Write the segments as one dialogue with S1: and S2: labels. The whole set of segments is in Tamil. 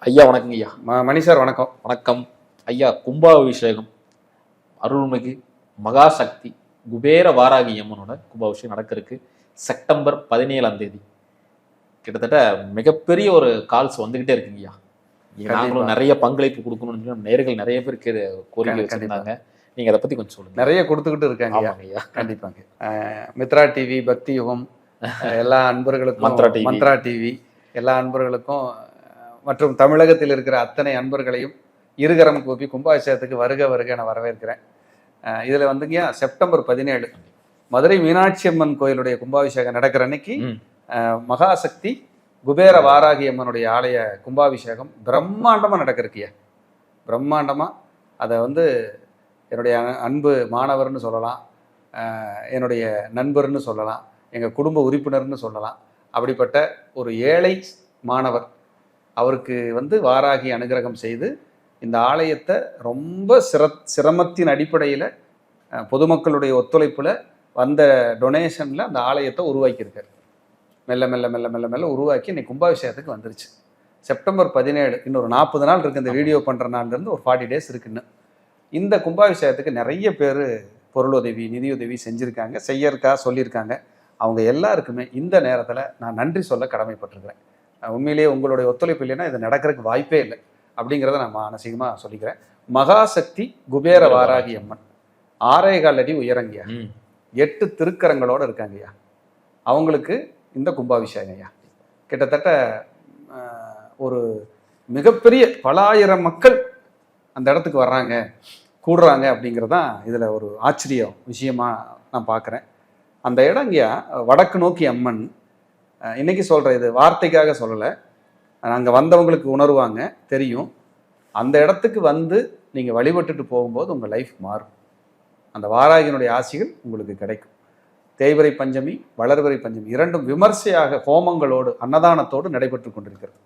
S1: ஐயா வணக்கங்க ஐயா.
S2: மணி சார் வணக்கம்.
S1: வணக்கம் ஐயா. கும்பாபிஷேகம் அருள்மிகு மகாசக்தி குபேர வாராகி அம்மனோட கும்பாபிஷேகம் நடக்கிறதுக்கு செப்டம்பர் 17 கிட்டத்தட்ட மிகப்பெரிய ஒரு கால்ஸ் வந்துகிட்டே இருக்குங்க ஐயா. நாங்களும் நிறைய பங்களிப்பு கொடுக்கணும்னு நேர்கள் நிறைய பேர் கோரிக்கை வச்சிருந்தாங்க. நீங்க அதை பத்தி கொஞ்சம் சொல்லுங்க.
S2: நிறைய கொடுத்துக்கிட்டு இருக்காங்க ஐயா. கண்டிப்பாங்க. மித்ரா டிவி, பக்தி யுகம் எல்லா அன்பர்களுக்கும், மந்த்ரா டிவி எல்லா அன்பர்களுக்கும் மற்றும் தமிழகத்தில் இருக்கிற அத்தனை அன்பர்களையும் இருகரம் கூப்பி கும்பாபிஷேகத்துக்கு வருக வருக என வரவேற்கிறேன். இதில் வந்துங்க செப்டம்பர் 17 மதுரை மீனாட்சி அம்மன் கோயிலுடைய கும்பாபிஷேகம் நடக்கிற அன்னைக்கு மகாசக்தி குபேர வாராகி அம்மனுடைய ஆலய கும்பாபிஷேகம் பிரம்மாண்டமாக நடக்கிறக்கியா. பிரம்மாண்டமாக அதை என்னுடைய அன்பு மாணவர்னு சொல்லலாம், என்னுடைய நண்பர்னு சொல்லலாம், எங்கள் குடும்ப உறுப்பினர்னு சொல்லலாம். அப்படிப்பட்ட ஒரு ஏழை மாணவர் அவருக்கு வாராகி அனுகிரகம் செய்து இந்த ஆலயத்தை ரொம்ப சிரமத்தின் அடிப்படையில் பொதுமக்களுடைய ஒத்துழைப்பில் வந்த டொனேஷனில் அந்த ஆலயத்தை உருவாக்கியிருக்கார். மெல்ல மெல்ல மெல்ல மெல்ல மெல்ல உருவாக்கி இன்னைக்கு கும்பாபிஷேகத்துக்கு வந்துருச்சு. செப்டம்பர் 17 இன்னொரு 40 நாள் இருக்குது. இந்த வீடியோ பண்ணுற நாள்லேருந்து ஒரு 40 டேஸ் இருக்குன்னு. இந்த கும்பாபிஷேகத்துக்கு நிறைய பேர் பொருளுதவி, நிதியுதவி செஞ்சுருக்காங்க, செய்யறக்கா சொல்லியிருக்காங்க. அவங்க எல்லாருக்குமே இந்த நேரத்தில் நான் நன்றி சொல்ல கடமைப்பட்டிருக்கிறேன். உண்மையிலேயே உங்களுடைய ஒத்துழைப்பு இல்லைன்னா இது நடக்கிறதுக்கு வாய்ப்பே இல்லை அப்படிங்கிறத நான் மானசீகமாக சொல்லிக்கிறேன். மகாசக்தி குபேர வாராகி அம்மன் 6.25 அடி உயரங்கய்யா, 8 திருக்கரங்களோடு இருக்காங்கய்யா. அவங்களுக்கு இந்த கும்பாபிஷேகம் ஐயா கிட்டத்தட்ட ஒரு மிகப்பெரிய பல ஆயிரம் மக்கள் அந்த இடத்துக்கு வர்றாங்க, கூடுறாங்க அப்படிங்கிறது தான் இதில் ஒரு ஆச்சரிய விஷயமா நான் பார்க்குறேன். அந்த இடங்கய்யா வடக்கு நோக்கி அம்மன். இன்னைக்கு சொல்கிறேன், இது வார்த்தைக்காக சொல்லலை, அங்கே வந்தவங்களுக்கு உணர்வாங்க, தெரியும். அந்த இடத்துக்கு நீங்கள் வழிபட்டுட்டு போகும்போது உங்கள் லைஃப் மாறும். அந்த வாராகியினுடைய ஆசிகள் உங்களுக்கு கிடைக்கும். தேய்பிறை பஞ்சமி, வளர்பிறை பஞ்சமி இரண்டும் விமர்சையாக ஹோமங்களோடு அன்னதானத்தோடு நடைபெற்று கொண்டிருக்கிறது.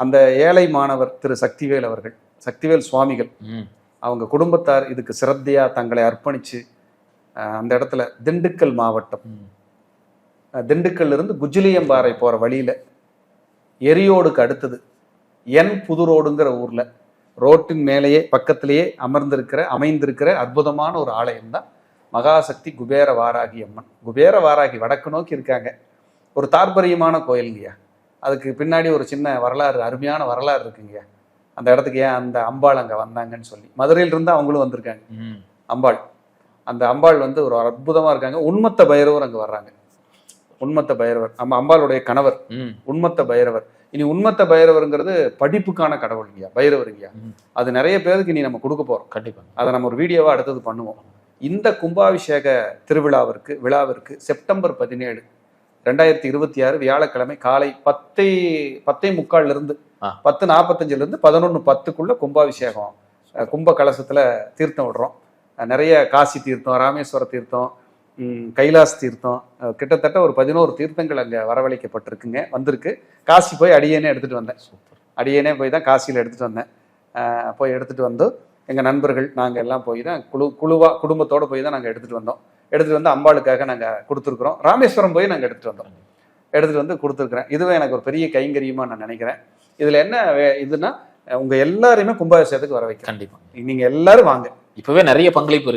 S2: அந்த ஏழை மாணவர் திரு சக்திவேல் அவர்கள், சக்திவேல் சுவாமிகள், அவங்க குடும்பத்தார் இதுக்கு சிரத்தையாக தங்களை அர்ப்பணித்து அந்த இடத்துல திண்டுக்கல் மாவட்டம், திண்டுக்கல்லிருந்து குஜிலியம்பாறை போகிற வழியில் எரியோடுக்கு அடுத்தது என் புதுரோடுங்கிற ஊரில் ரோட்டின் மேலேயே பக்கத்திலேயே அமைந்திருக்கிற அற்புதமான ஒரு ஆலயம் தான் மகாசக்தி குபேர வாராகி அம்மன். குபேர வாராகி வடக்கு நோக்கி இருக்காங்க. ஒரு தாற்பரியமான கோயிலுங்கய்யா. அதுக்கு பின்னாடி ஒரு சின்ன வரலாறு, அருமையான வரலாறு இருக்குங்கய்யா. அந்த இடத்துக்கு ஏன் அந்த அம்பாள் அங்கே வந்தாங்கன்னு சொல்லி மதுரையிலிருந்து அவங்களும் வந்திருக்காங்க. அம்பாள், அந்த அம்பாள் ஒரு அற்புதமாக இருக்காங்க. உண்மத்த பைரவர் அங்கே வர்றாங்க. உண்மத்த பைரவர் நம்ம அம்பாளுடைய கணவர் உண்மத்த பைரவர். இனி உண்மத்த பைரவருங்கிறது படிப்புக்கான கடவுள்ங்கய்யா, பைரவருங்கய்யா. அது நிறைய பேருக்கு இனி நம்ம கொடுக்க போறோம். கண்டிப்பா அதை நம்ம ஒரு வீடியோவா அடுத்தது பண்ணுவோம். இந்த கும்பாபிஷேக விழாவிற்கு செப்டம்பர் 17 2026 வியாழக்கிழமை காலை 10:45 10:45 11:10 கும்பாபிஷேகம். கும்ப கலசத்துல தீர்த்தம் விடுறோம். நிறைய காசி தீர்த்தம், ராமேஸ்வர தீர்த்தம், கைலாஸ் தீர்த்தம், கிட்டத்தட்ட ஒரு 11 தீர்த்தங்கள் அங்கே வரவழைக்கப்பட்டிருக்குங்க. வந்திருக்கு. காசி போய் அடியேனே எடுத்துகிட்டு வந்தேன். அடியேனே போய் தான் காசியில் எடுத்துகிட்டு வந்தேன். போய் எடுத்துகிட்டு வந்து எங்கள் நண்பர்கள் நாங்கள் எல்லாம் போய் தான் குழுவாக குடும்பத்தோடு போய் தான் நாங்கள் எடுத்துகிட்டு வந்தோம். எடுத்துகிட்டு வந்து அம்பாளுக்காக நாங்கள் கொடுத்துருக்குறோம். ராமேஸ்வரம் போய் நாங்கள் எடுத்துகிட்டு வந்தோம். எடுத்துகிட்டு வந்து கொடுத்துருக்குறேன். இதுவே எனக்கு ஒரு பெரிய கைங்கரியமாக நான் நினைக்கிறேன். இதில் என்ன இதுன்னா, உங்கள் எல்லாரையுமே கும்பாபிஷேகத்துக்கு வர வைக்கிறேன். கண்டிப்பாக நீங்கள் எல்லாரும் வாங்க. இப்பவே நிறைய பங்களிப்பு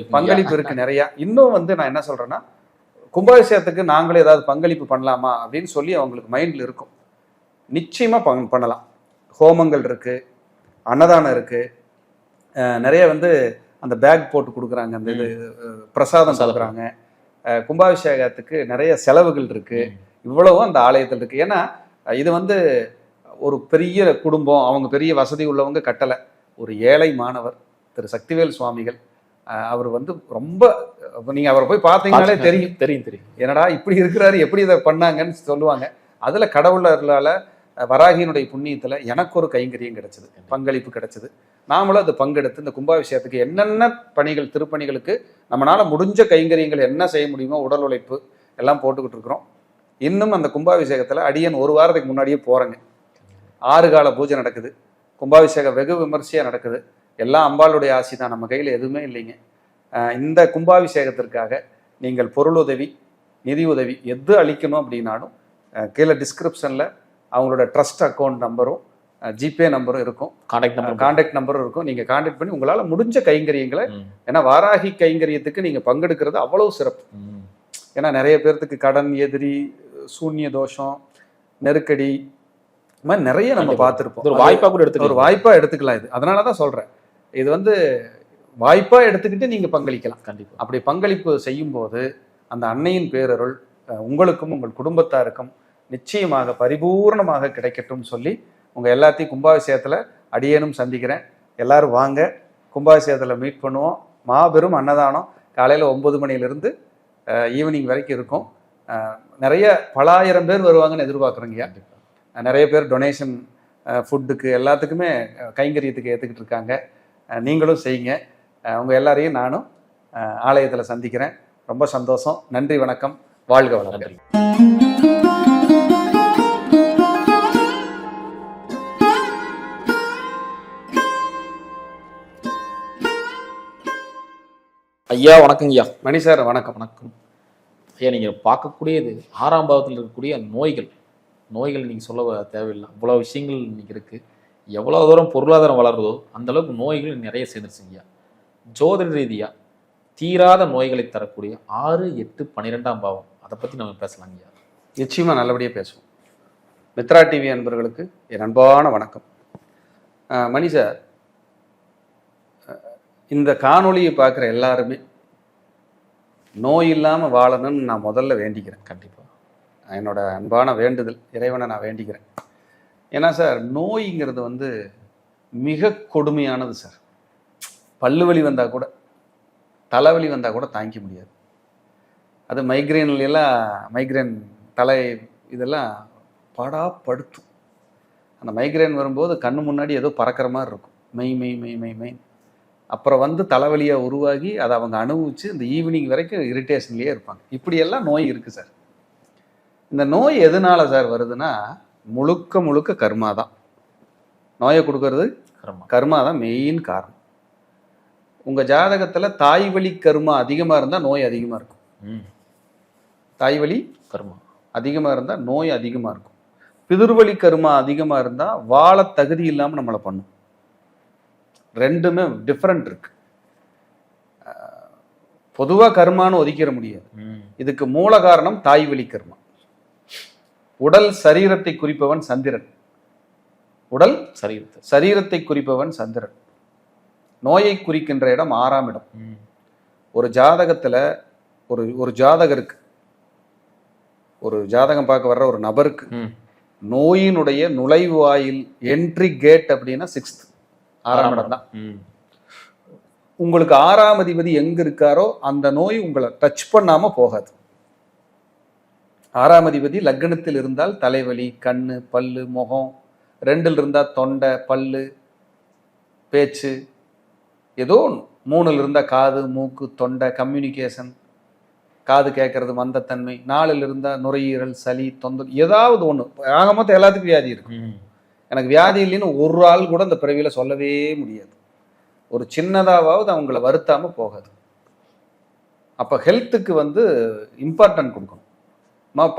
S2: இருக்கு நிறைய. இன்னும் நான் என்ன சொல்றேன்னா, கும்பாபிஷேகத்துக்கு நாங்களே ஏதாவது பங்களிப்பு பண்ணலாமா அப்படின்னு சொல்லி அவங்களுக்கு மைண்ட்ல இருக்கும். நிச்சயமா பண்ணலாம். ஹோமங்கள் இருக்கு, அன்னதானம் இருக்கு, நிறைய அந்த பேக் போட்டு கொடுக்குறாங்க, அந்த இது பிரசாதம் கொடுக்குறாங்க. கும்பாபிஷேகத்துக்கு நிறைய செலவுகள் இருக்கு. இவ்வளவும் அந்த ஆலயத்தில் இருக்கு. ஏன்னா இது ஒரு பெரிய குடும்பம், அவங்க பெரிய வசதி உள்ளவங்க கட்டலை. ஒரு ஏழை மாணவர் திரு சக்திவேல் சுவாமிகள், அவர் ரொம்ப, நீங்க அவரை போய் பார்த்தீங்கன்னாலே தெரியும் என்னடா இப்படி இருக்கிறாரு, எப்படி இதை பண்ணாங்கன்னு சொல்லுவாங்க. அதுல கடவுளர்களால வராகியினுடைய புண்ணியத்துல எனக்கு ஒரு கைங்கரியம் கிடைச்சது, பங்களிப்பு கிடைச்சது. நாமளும் அது பங்கெடுத்து இந்த கும்பாபிஷேகத்துக்கு என்னென்ன பணிகள், திருப்பணிகளுக்கு நம்மளால முடிஞ்ச கைங்கரியங்கள் என்ன செய்ய முடியுமோ உடல் உழைப்பு எல்லாம் போட்டுக்கிட்டு இருக்கிறோம். இன்னும் அந்த கும்பாபிஷேகத்துல அடியன் ஒரு வாரத்துக்கு முன்னாடியே போறேங்க. 6 கால பூஜை நடக்குது. கும்பாபிஷேகம் வெகு விமர்சையா நடக்குது. எல்லாம் அம்பாளுடைய ஆசி தான், நம்ம கையில் எதுவுமே இல்லைங்க. இந்த கும்பாபிஷேகத்திற்காக நீங்கள் பொருளுதவி, நிதி உதவி எது அளிக்கணும் அப்படின்னாலும் கீழே டிஸ்கிரிப்ஷனில் அவங்களோட ட்ரஸ்ட் அக்கௌண்ட் நம்பரும் ஜிபே நம்பரும் இருக்கும்,
S1: கான்டாக்ட்
S2: நம்பரும் இருக்கும். நீங்கள் கான்டாக்ட் பண்ணி உங்களால் முடிஞ்ச கைங்கரியங்களை, ஏன்னா வாராகி கைங்கரியத்துக்கு நீங்கள் பங்கெடுக்கிறது அவ்வளவு சிறப்பு. ஏன்னா நிறைய பேர்த்துக்கு கடன், எதிரி, சூன்ய தோஷம், நெருக்கடி, இது மாதிரி நிறைய நம்ம பார்த்துருப்போம்.
S1: ஒரு வாய்ப்பாக கூட
S2: ஒரு வாய்ப்பாக எடுத்துக்கலாம். இது அதனால தான் சொல்கிறேன், இது வந்து வாய்ப்பாக எடுத்துக்கிட்டு நீங்கள் பங்களிக்கலாம்.
S1: கண்டிப்பாக
S2: அப்படி பங்களிப்பு செய்யும்போது அந்த அன்னையின் பேரருள் உங்களுக்கும் உங்கள் குடும்பத்தாருக்கும் நிச்சயமாக பரிபூர்ணமாக கிடைக்கட்டும் சொல்லி உங்கள் எல்லாத்தையும் கும்பாபிஷேகத்தில் அடியேனும் சந்திக்கிறேன். எல்லாரும் வாங்க, கும்பாபிஷேகத்தில் மீட் பண்ணுவோம். மாபெரும் அன்னதானம் காலையில் 9 மணியிலிருந்து ஈவினிங் வரைக்கும் இருக்கும். நிறைய பல ஆயிரம் பேர் வருவாங்கன்னு எதிர்பார்க்குறேங்கய்யா. நிறைய பேர் டொனேஷன், ஃபுட்டுக்கு எல்லாத்துக்குமே கைங்கரியத்துக்கு ஏற்றுக்கிட்டு இருக்காங்க. நீங்களும் செய்யுங்க. உங்கள் எல்லாரையும் நானும் ஆலயத்தில் சந்திக்கிறேன். ரொம்ப சந்தோஷம். நன்றி, வணக்கம், வாழ்க வளமுடன்.
S1: ஐயா வணக்கங்க ஐயா.
S2: மணி சார் வணக்கம்.
S1: வணக்கம் ஐயா. நீங்கள் பார்க்கக்கூடியது 6ஆம் பாவத்தில் இருக்கக்கூடிய நோய்கள் நீங்கள் சொல்ல தேவையில்லை, அவ்வளோ விஷயங்கள் இன்னைக்கு இருக்குது. எவ்வளோ தூரம் பொருளாதாரம் வளருதோ அந்த அளவுக்கு நோய்கள் நிறைய சேர்ந்துருச்சுங்கய்யா. ஜோதிட ரீதியாக தீராத நோய்களை தரக்கூடிய 6, 8, 12ஆம் பாவம், அதை பற்றி நம்ம பேசலாங்கய்யா.
S2: நிச்சயமாக நல்லபடியாக பேசுவோம். மித்ரா டிவி அன்பர்களுக்கு என் அன்பான வணக்கம். மணி சார், இந்த காணொளியை பார்க்குற எல்லாருமே நோய் இல்லாமல் வாழணும்னு நான் முதல்ல வேண்டிக்கிறேன்.
S1: கண்டிப்பாக
S2: என்னோட அன்பான வேண்டுதல், இறைவனை நான் வேண்டிக்கிறேன். ஏன்னா சார், நோய்ங்கிறது வந்து மிக கொடுமையானது சார். பல்லு வலி வந்தால் கூட, தலைவலி வந்தால் கூட தாங்கிக்க முடியாது. அது மைக்ரேன் தலை இதெல்லாம் படுத்தும். அந்த மைக்ரேன் வரும்போது கண்ணு முன்னாடி ஏதோ பறக்கிற மாதிரி இருக்கும், மெய். அப்புறம் வந்து தலைவலியை உருவாகி அதை அவங்க அனுபவித்து இந்த ஈவினிங் வரைக்கும் இரிட்டேஷன்லேயே இருப்பாங்க. இப்படியெல்லாம் நோய் இருக்குது சார். இந்த நோய் எதனால சார் வருதுன்னா, முழுக்க கர்மா தான். நோயை கொடுக்கறது கர்மா தான் மெயின் காரணம். உங்கள் ஜாதகத்தில் தாய் வழி கர்மா அதிகமாக இருந்தால் நோய் அதிகமாக இருக்கும். தாய் வழி
S1: கர்மா
S2: அதிகமாக இருந்தால் நோய் அதிகமாக இருக்கும். பிதிர்வழி கர்மா அதிகமாக இருந்தால் வாழ தகுதி இல்லாமல் நம்மளை பண்ணும். ரெண்டுமே டிஃப்ரெண்ட் இருக்கு. பொதுவாக கர்மான்னு ஒதுக்கிட முடியாது. இதுக்கு மூல காரணம் தாய் வழி கர்மா. உடல் சரீரத்தை குறிப்பவன் சந்திரன். உடல் சரீரத்தை குறிப்பவன் சந்திரன். நோயை குறிக்கின்ற இடம் 6ஆம் இடம். ஒரு ஜாதகத்துல ஒரு ஜாதகருக்கு, ஒரு ஜாதகம் பார்க்க வர்ற ஒரு நபருக்கு நோயினுடைய நுழைவு வாயில், என்ட்ரி கேட் அப்படின்னா 6th 6ஆம் இடம் தான். உங்களுக்கு 6ஆம் அதிபதி எங்க இருக்காரோ அந்த நோய் உங்களை டச் பண்ணாம போகாது. 6ஆம் அதிபதி லக்னத்தில் இருந்தால் தலைவலி, கண்ணு, பல்லு, முகம். 2ல் இருந்தால் தொண்டை, பல்லு, பேச்சு, ஏதோ 3ல் இருந்தால் காது, மூக்கு, தொண்டை, கம்யூனிகேஷன், காது கேட்கறது, மந்தத்தன்மை. 4ல் இருந்தால் நுரையீரல், சளி, தொந்தரவு, ஏதாவது ஒன்று. ஆக மொத்தம் எல்லாத்துக்கும் வியாதி இருக்கும். எனக்கு வியாதி இல்லைன்னு ஒரு ஆள் கூட இந்த பிறவியில சொல்லவே முடியாது. ஒரு சின்னதாவது அவங்கள வருத்தாம போகாது. அப்போ ஹெல்த்துக்கு வந்து இம்பார்ட்டன்ட் கொடுக்கணும்.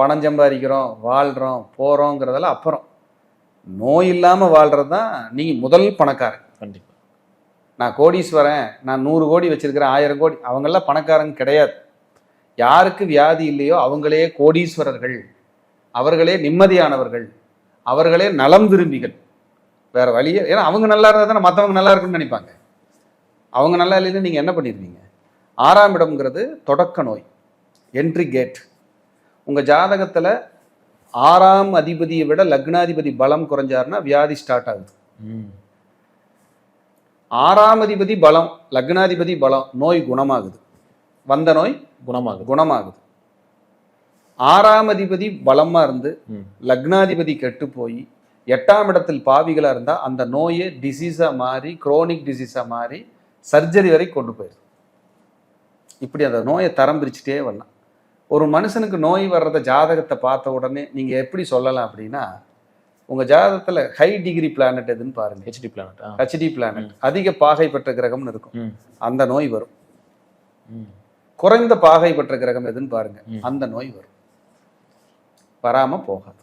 S2: பணம் சம்பாதிக்கிறோம், வாழ்கிறோம், போகிறோங்கிறதெல்லாம் அப்புறம். நோய் இல்லாமல் வாழ்கிறது தான் நீங்கள் முதல் பணக்காரன்.
S1: கண்டிப்பாக.
S2: நான் கோடீஸ்வரன், நான் 100 கோடி வச்சிருக்கிறேன், 1000 கோடி, அவங்கெல்லாம் பணக்காரங்க கிடையாது. யாருக்கு வியாதி இல்லையோ அவங்களே கோடீஸ்வரர்கள், அவர்களே நிம்மதியானவர்கள், அவர்களே நலம் விரும்பிகள். வேற வழியே. ஏன்னா அவங்க நல்லா இருந்தால் தானே மற்றவங்க நல்லா இருக்குன்னு நினைப்பாங்க. அவங்க நல்லா இல்லைன்னு நீங்கள் என்ன பண்ணிடுவீங்க? 6ஆம் இடம்ங்கிறது தொடக்க நோய், என்ட்ரி கேட். உங்கள் ஜாதகத்தில் 6ஆம் அதிபதியை விட லக்னாதிபதி பலம் குறைஞ்சாருன்னா வியாதி ஸ்டார்ட் ஆகுது. 6ஆம் அதிபதி பலம், லக்னாதிபதி பலம், நோய் குணமாகுது. வந்த நோய் குணமாகுது. 6ஆம் அதிபதி பலமா இருந்து லக்னாதிபதி கெட்டு போய் 8ஆம் இடத்தில் பாவிகளா இருந்தா அந்த நோயை டிசீஸா மாறி, குரோனிக் டிசீஸா மாறி சர்ஜரி வரை கொண்டு போயிடுது. இப்படி அந்த நோயை தரம் பிரிச்சுட்டே வரலாம். ஒரு மனுஷனுக்கு நோய் வர்றத ஜாதகத்தை பார்த்த உடனே நீங்க எப்படி சொல்லலாம் அப்படின்னா, உங்க ஜாதகத்துல ஹை டிகிரி பிளானட் எதுன்னு பாருங்க. ஹெச்டி பிளானட் அதிக பாகை பெற்ற கிரகம்னு இருக்கும், அந்த நோய் வரும். குறைந்த பாகை பெற்ற கிரகம் எதுன்னு பாருங்க, அந்த நோய் வரும். வராம போகாது.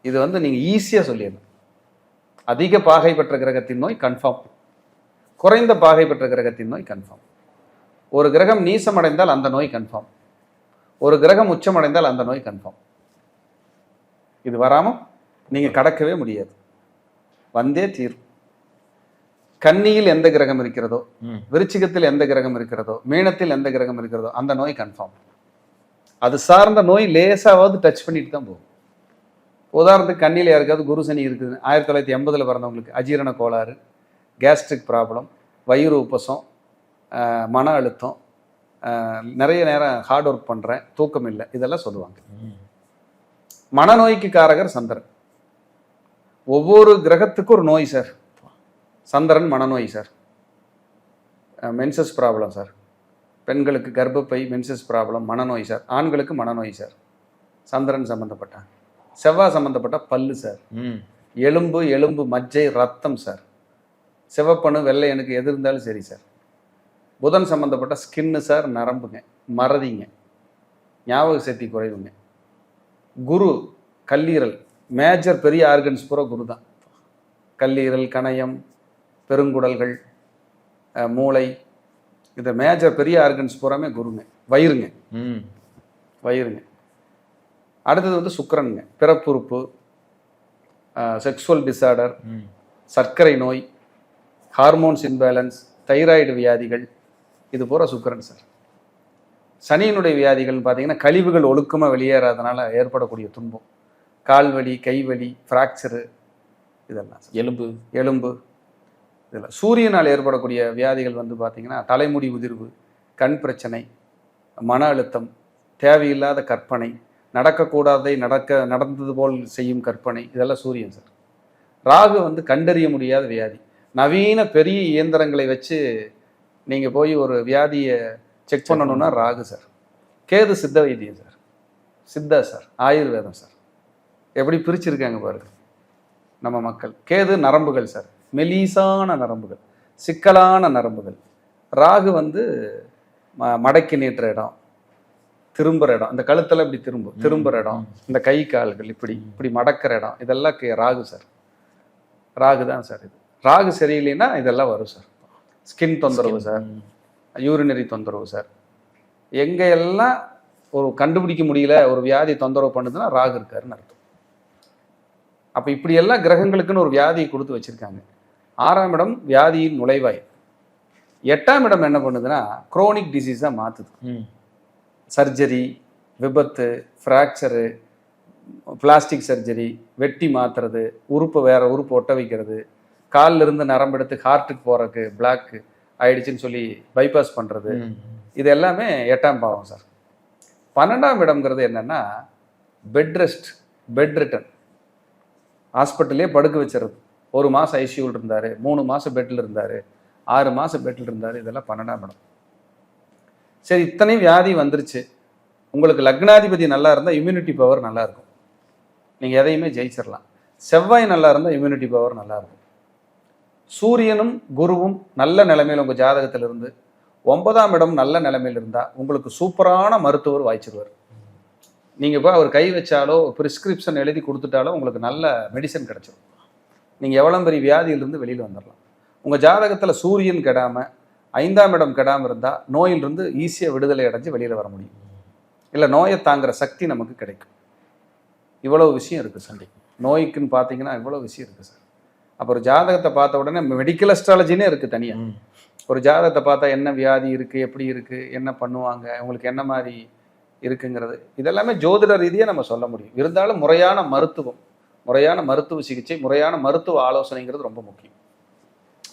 S2: இது வந்து நீங்க ஈஸியா சொல்லிடலாம். அதிக பாகை பெற்ற கிரகத்தின் நோய் கன்ஃபார்ம், குறைந்த பாகை பெற்ற கிரகத்தின் நோய் கன்ஃபார்ம். ஒரு கிரகம் நீசமடைந்தால் அந்த நோய் கன்ஃபார்ம், ஒரு கிரகம் உச்சமடைந்தால் அந்த நோய் கன்ஃபார்ம். இது வராமல் நீங்கள் கடக்கவே முடியாது, வந்தே தீரும். கன்னியில் எந்த கிரகம் இருக்கிறதோ, விருச்சிகத்தில் எந்த கிரகம் இருக்கிறதோ, மீனத்தில் எந்த கிரகம் இருக்கிறதோ அந்த நோய் கன்ஃபார்ம். அது சார்ந்த நோய் லேசாவது டச் பண்ணிட்டு தான் போகும். உதாரணத்துக்கு கண்ணியில் யாருக்காவது குரு சனி இருக்குது, 1980 பிறந்தவங்களுக்கு அஜீரண கோளாறு, கேஸ்ட்ரிக் ப்ராப்ளம், வயிறு உப்பசம், மன அழுத்தம், நிறைய நேரம் ஹார்ட் ஒர்க் பண்ணுறேன், தூக்கம் இல்லை, இதெல்லாம் சொல்லுவாங்க. மனநோய்க்கு காரகர் சந்திரன். ஒவ்வொரு கிரகத்துக்கும் ஒரு நோய் சார். சந்திரன் மனநோய் சார், மென்சஸ் ப்ராப்ளம் சார், பெண்களுக்கு கர்ப்பப்பை மென்சஸ் ப்ராப்ளம் மனநோய் சார், ஆண்களுக்கு மனநோய் சார், சந்திரன் சம்மந்தப்பட்ட. செவ்வாய் சம்மந்தப்பட்ட பல்லு சார், எலும்பு மஜ்ஜை ரத்தம் சார், சிவப்பணு வெள்ளையனுக்கு எது இருந்தாலும் சரி சார். புதன் சம்மந்தப்பட்ட ஸ்கின்னு சார், நரம்புங்க, மறதிங்க, ஞாபக சக்தி குறைவுங்க. குரு கல்லீரல், மேஜர் பெரிய ஆர்கன்ஸ் பூரா குரு தான். கல்லீரல், கணையம், பெருங்குடல்கள், மூளை, இந்த மேஜர் பெரிய ஆர்கன்ஸ் பூராமே குருங்க. வயிறுங்க, வயிறுங்க. அடுத்தது வந்து சுக்கிரனுங்க, பிறப்புறுப்பு, செக்ஸுவல் டிஸார்டர், சர்க்கரை நோய், ஹார்மோன்ஸ் இன்பேலன்ஸ், தைராய்டு வியாதிகள், இது பூரா சுக்கிரன் சார். சனியினுடைய வியாதிகள்னு பார்த்தீங்கன்னா கழிவுகள் ஒழுக்கமாக வெளியேறாதனால ஏற்படக்கூடிய துன்பம், கால்வலி, கைவலி, ஃப்ராக்சரு, இதெல்லாம் எலும்பு இதெல்லாம். சூரியனால் ஏற்படக்கூடிய வியாதிகள் வந்து பார்த்தீங்கன்னா தலைமுடி உதிர்வு, கண் பிரச்சனை, மன அழுத்தம், தேவையில்லாத கற்பனை, நடக்கக்கூடாததை நடந்தது போல் செய்யும் கற்பனை, இதெல்லாம் சூரியன் சார். ராகு வந்து கண்டறிய முடியாத வியாதி. நவீன பெரிய இயந்திரங்களை வச்சு நீங்கள் போய் ஒரு வியாதியை செக் பண்ணணும்னா ராகு சார். கேது சித்த வைத்தியம் சார், சித்தா சார், ஆயுர்வேதம் சார். எப்படி பிரிச்சிருக்காங்க பாருங்க நம்ம மக்கள். கேது நரம்புகள் சார், மெலிசான நரம்புகள், சிக்கலான நரம்புகள். ராகு வந்து மடக்கி நீட்டுற இடம், திரும்புகிற இடம், இந்த கழுத்தில் இப்படி திரும்புகிற இடம், இந்த கை கால்கள் இப்படி இப்படி மடக்கிற இடம், இதெல்லாம் ராகு சார். ராகு தான் சார் இது. ராகு சரியில்லைன்னா இதெல்லாம் வரும் சார். ஸ்கின் தொந்தரவு சார், யூரினரி தொந்தரவு சார். எங்கெல்லாம் ஒரு கண்டுபிடிக்க முடியல ஒரு வியாதி தொந்தரவு பண்ணுதுன்னா ராகு இருக்காருன்னு அர்த்தம். அப்போ இப்படியெல்லாம் கிரகங்களுக்குன்னு ஒரு வியாதியை கொடுத்து வச்சுருக்காங்க. 6ஆம் இடம் வியாதியின் நுழைவாய். 8ஆம் இடம் என்ன பண்ணுதுன்னா குரோனிக் டிசீஸாக மாற்றுது. சர்ஜரி, விபத்து, ஃப்ராக்சரு, பிளாஸ்டிக் சர்ஜரி, வெட்டி மாற்றுறது, உறுப்பு வேற உறுப்பு ஒட்ட வைக்கிறது, காலில் இருந்து நரம்பு எடுத்து ஹார்ட்டுக்கு போகிறதுக்கு பிளாக் ஆயிடுச்சுன்னு சொல்லி பைபாஸ் பண்ணுறது, இது எல்லாமே 8ஆம் பாவம் சார். 12ஆம் இடம்ங்கிறது என்னென்னா பெட் ரெஸ்ட், பெட் ரிட்டன், ஹாஸ்பிட்டல்லே படுக்க வச்சுறது. 1 மாதம் ஐசியூவில் இருந்தார், 3 மாதம் பெட்டில் இருந்தார், 6 மாதம் பெட்டில் இருந்தார், இதெல்லாம் 12ஆம் இடம். சரி, இத்தனை வியாதி வந்துருச்சு. உங்களுக்கு லக்னாதிபதி நல்லா இருந்தால் இம்யூனிட்டி பவர் நல்லா இருக்கும், நீங்கள் எதையுமே ஜெயிச்சிடலாம். செவ்வாய் நல்லா இருந்தால் இம்யூனிட்டி பவர் நல்லா இருக்கும். சூரியனும் குருவும் நல்ல நிலைமையில் உங்கள் ஜாதகத்தில் இருந்து 9ஆம் இடம் நல்ல நிலைமையில் இருந்தால் உங்களுக்கு சூப்பரான மருத்துவர் வாய்ச்சிருவார். நீங்கள் போய் அவர் கை வச்சாலோ ப்ரிஸ்கிரிப்ஷன் எழுதி கொடுத்துட்டாலோ உங்களுக்கு நல்ல மெடிசன் கிடச்சிடும். நீங்கள் எவ்வளோ பெரிய வியாதியிலிருந்து வெளியில் வந்துடலாம். உங்கள் ஜாதகத்தில் சூரியன் கெடாமல் 5ஆம் இடம் கெடாமல் இருந்தால் நோயிலிருந்து ஈஸியாக விடுதலை அடைஞ்சு வெளியில் வர முடியும். இல்லை நோயை தாங்குகிற சக்தி நமக்கு கிடைக்கும். இவ்வளோ விஷயம் இருக்குது சண்டை. நோய்க்குன்னு பார்த்தீங்கன்னா இவ்வளோ விஷயம் இருக்குது சார். அப்போ ஒரு ஜாதகத்தை பார்த்த உடனே மெடிக்கல் அஸ்ட்ராலஜினே இருக்குது தனியாக. ஒரு ஜாதகத்தை பார்த்தா என்ன வியாதி இருக்குது, எப்படி இருக்குது, என்ன பண்ணுவாங்க, உங்களுக்கு என்ன மாதிரி இருக்குங்கிறது இதெல்லாமே ஜோதிட ரீதியாக நம்ம சொல்ல முடியும். இருந்தாலும் முறையான மருத்துவம், முறையான மருத்துவ சிகிச்சை, முறையான மருத்துவ ஆலோசனைங்கிறது ரொம்ப முக்கியம்.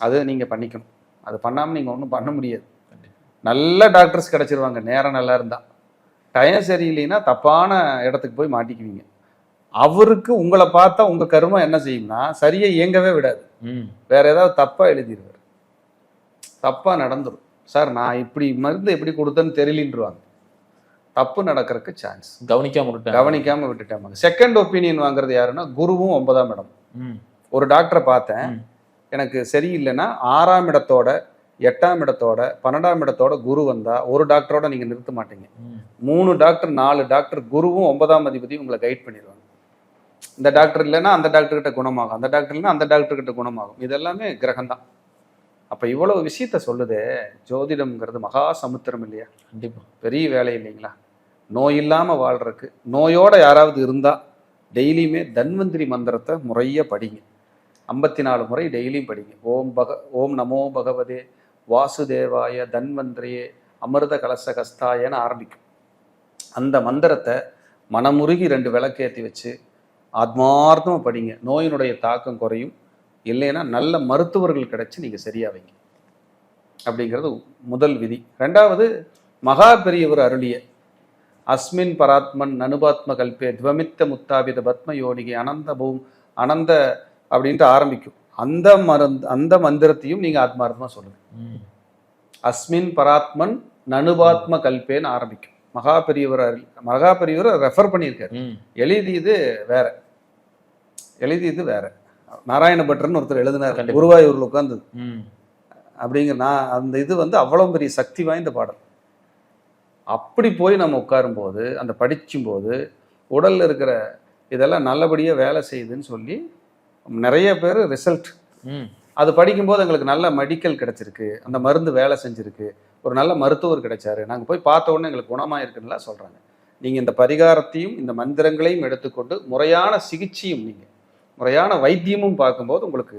S2: அது நீங்கள் பண்ணிக்கணும். அது பண்ணாமல் நீங்கள் ஒன்றும் பண்ண முடியாது. நல்ல டாக்டர்ஸ் கிடச்சிருவாங்க நேரம் நல்லா இருந்தால். டைம் சரியில்லைன்னா தப்பான இடத்துக்கு போய் மாட்டிக்குவீங்க. அவருக்கு உங்களை பார்த்தா உங்கள் கருமம் என்ன செய்யும்னா சரியை இயங்கவே விடாது, வேற ஏதாவது தப்பாக எழுதிடுவார், தப்பாக நடந்துடும். சார் நான் இப்படி மருந்து எப்படி கொடுத்தேன்னு தெரியலன்றுவாங்க. தப்பு நடக்கிறதுக்கு சான்ஸ். கவனிக்காம விட்டுட்டேன். செகண்ட் ஒப்பீனியன் வாங்குறது யாருன்னா குருவும் 9ஆம் இடம். ஒரு டாக்டரை பார்த்தேன், எனக்கு சரியில்லைன்னா 6ஆம் இடத்தோட 8ஆம் இடத்தோட 12ஆம் இடத்தோட குரு வந்தா ஒரு டாக்டரோட நீங்க நிறுத்த மாட்டீங்க. 3 டாக்டர் 4 டாக்டர் குருவும் 9ஆம் அதிபதியும் உங்களை கைட் பண்ணிடுவாங்க. இந்த டாக்டர் இல்லைன்னா அந்த டாக்டர் கிட்ட குணமாகும், அந்த டாக்டர் இல்லைன்னா அந்த டாக்டர் கிட்ட குணமாகும். இது எல்லாமே கிரகம்தான். அப்ப இவ்வளவு விஷயத்த சொல்லுதே. ஜோதிடம்ங்கிறது மகா சமுத்திரம் இல்லையா?
S1: கண்டிப்பா.
S2: பெரிய வேலை இல்லைங்களா? நோய் இல்லாம வாழ்றதுக்கு. நோயோட யாராவது இருந்தா டெய்லியுமே தன்வந்திரி மந்திரத்தை முறைய படிங்க. 54 முறை டெய்லியும் படிங்க. ஓம் நமோ பகவதே வாசுதேவாய தன்வந்திரியே அமிர்த கலச கஸ்தாயன்னு ஆரம்பிக்கும். அந்த மந்திரத்தை மனமுருகி 2 விளக்கேற்றி வச்சு ஆத்மார்த்தமாக படிங்க. நோயினுடைய தாக்கம் குறையும். இல்லைன்னா நல்ல மருத்துவர்கள் கிடைச்சி நீங்கள் சரியா வைங்க. அப்படிங்கிறது முதல் விதி. 2வது, மகா பெரியவர் அருளிய அஸ்மின் பராத்மன் நனுபாத்ம கல்பே துவமித்த முத்தாபித பத்ம யோனிகி அனந்த அப்படின்ட்டு ஆரம்பிக்கும். அந்த மந்திரத்தையும் நீங்க ஆத்மார்த்தமா சொல்லுங்க. அஸ்மின் பராத்மன் நனுபாத்ம கல்பேன்னு ஆரம்பிக்கும். மகா பெரியவர் ரெஃபர் பண்ணியிருக்காரு. எழுதியது வேற. நாராயண பட்டர்னு ஒருத்தர் எழுதினார், குருவாயூர்ல உட்கார்ந்து. அப்படிங்கிற அந்த இது அவ்வளவு பெரிய சக்தி வாய்ந்த பாடல். அப்படி போய் நம்ம உட்காரும் போது, அந்த படிச்சும் போது உடல்ல இருக்கிற இதெல்லாம் நல்லபடியா வேலை செய்யுதுன்னு சொல்லி நிறைய பேர் ரிசல்ட். அது படிக்கும்போது எங்களுக்கு நல்ல மெடிக்கல் கிடைச்சிருக்கு, அந்த மருந்து வேலை செஞ்சிருக்கு, ஒரு நல்ல மருத்துவர் கிடைச்சாரு, நாங்கள் போய் பார்த்த உடனே எங்களுக்கு குணமாயிருக்குன்னுலாம் சொல்றாங்க. நீங்க இந்த பரிகாரத்தையும் இந்த மந்திரங்களையும் எடுத்துக்கொண்டு முறையான சிகிச்சையும் முறையான வைத்தியமும் பார்க்கும்போது உங்களுக்கு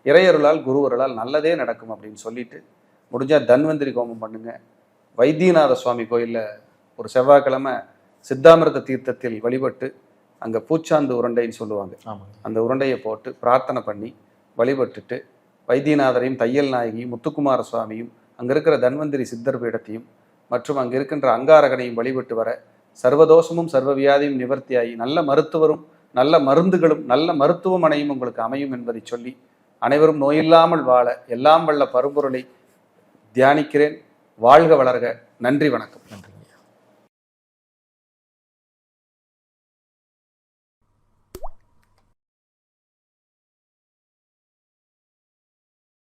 S2: இறையருளால் குருவருளால் நல்லதே நடக்கும் அப்படின்னு சொல்லிட்டு, முடிஞ்சா தன்வந்திரி ஹோமம் பண்ணுங்க. வைத்தியநாத சுவாமி கோயிலில் ஒரு செவ்வாய்க்கிழமை சித்தாமிர்த தீர்த்தத்தில் வழிபட்டு, அங்கே பூச்சாந்து உருண்டைன்னு சொல்லுவாங்க, அந்த உருண்டையை போட்டு பிரார்த்தனை பண்ணி வழிபட்டுட்டு, வைத்தியநாதரையும் தையல் நாயகியும் முத்துக்குமார சுவாமியும் அங்கே இருக்கிற தன்வந்திரி சித்தர் பீடத்தையும் மற்றும் அங்கே இருக்கின்ற அங்காரகனையும் வழிபட்டு வர சர்வதோஷமும் சர்வ வியாதியும் நிவர்த்தியாகி நல்ல மருத்துவரும் நல்ல மருந்துகளும் நல்ல மருத்துவமனையும் உங்களுக்கு அமையும் என்பதை சொல்லி, அனைவரும் நோயில்லாமல் வாழ எல்லாம் வல்ல பரம்பொருளை தியானிக்கிறேன். வாழ்க வளர்க. நன்றி, வணக்கம்.
S1: நன்றி.